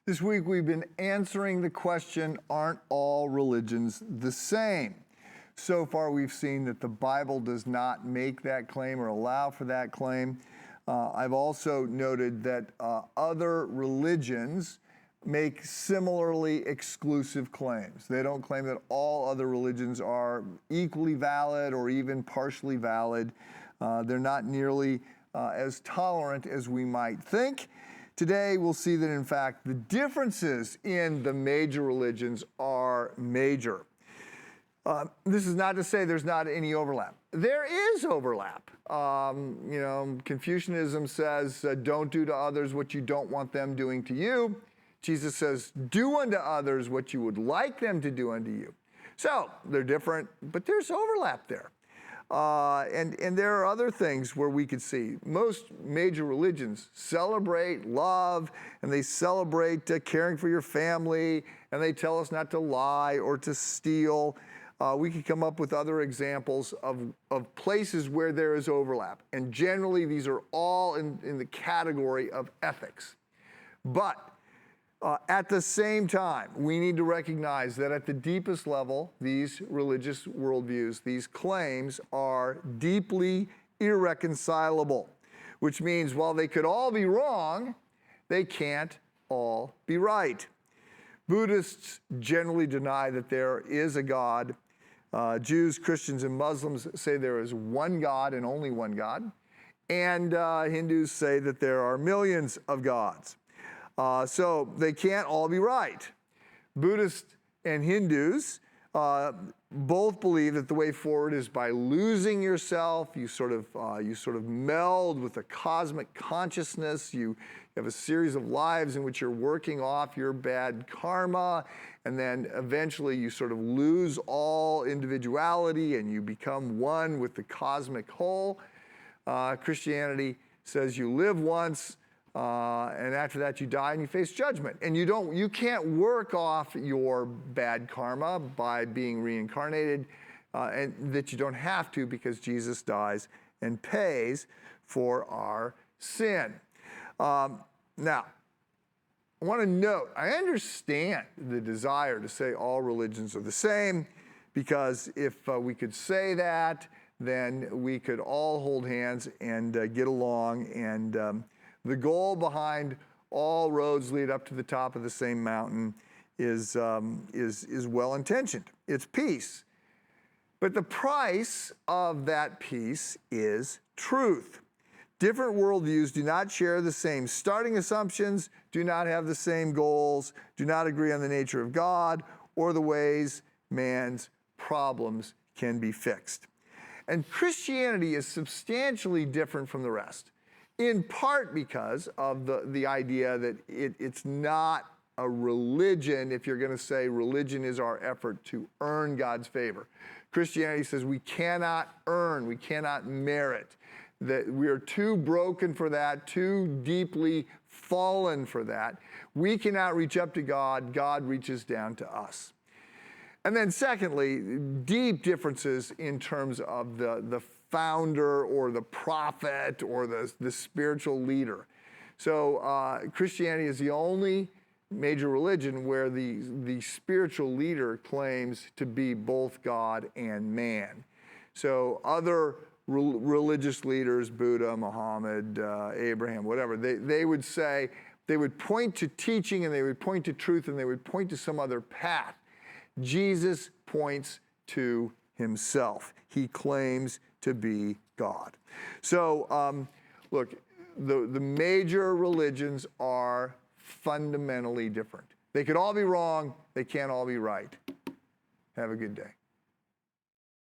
This week we've been answering the question, aren't all religions the same? So far we've seen that the Bible does not make that claim or allow for that claim. I've also noted that other religions make similarly exclusive claims. They don't claim that all other religions are equally valid or even partially valid. They're not nearly as tolerant as we might think. Today, we'll see that, in fact, the differences in the major religions are major. This is not to say there's not any overlap. There is overlap. Confucianism says, don't do to others what you don't want them doing to you. Jesus says, do unto others what you would like them to do unto you. So, they're different, but there's overlap there. And there are other things where we could see. Most major religions celebrate love, and they celebrate caring for your family, and they tell us not to lie or to steal. We could come up with other examples of places where there is overlap. And generally, these are all in the category of ethics. But at the same time, we need to recognize that at the deepest level, these religious worldviews, these claims are deeply irreconcilable, which means while they could all be wrong, they can't all be right. Buddhists generally deny that there is a God. Jews, Christians, and Muslims say there is one God and only one God. And Hindus say that there are millions of gods. So they can't all be right. Buddhists and Hindus both believe that the way forward is by losing yourself. You sort of meld with the cosmic consciousness. You have a series of lives in which you're working off your bad karma, and then eventually you sort of lose all individuality and you become one with the cosmic whole. Christianity says you live once, and after that you die and you face judgment. And you can't work off your bad karma by being reincarnated, and that you don't have to because Jesus dies and pays for our sin. Now, I want to note, I understand the desire to say all religions are the same, because if we could say that, then we could all hold hands and get along, and the goal behind all roads lead up to the top of the same mountain is well-intentioned. It's peace. But the price of that peace is truth. Different worldviews do not share the same starting assumptions, do not have the same goals, do not agree on the nature of God or the ways man's problems can be fixed. And Christianity is substantially different from the rest, in part because of the idea that it's not a religion. If you're going to say religion is our effort to earn God's favor. Christianity says we cannot earn, we cannot merit, that we are too broken for that, too deeply fallen for that. We cannot reach up to God, God reaches down to us. And then secondly, deep differences in terms of the founder or the prophet or the spiritual leader. So Christianity is the only major religion where the spiritual leader claims to be both God and man. So other religious leaders, Buddha, Muhammad, Abraham, whatever, they would say, they would point to teaching and they would point to truth and they would point to some other path. Jesus points to himself. He claims to be God. So, look, the major religions are fundamentally different. They could all be wrong. They can't all be right. Have a good day.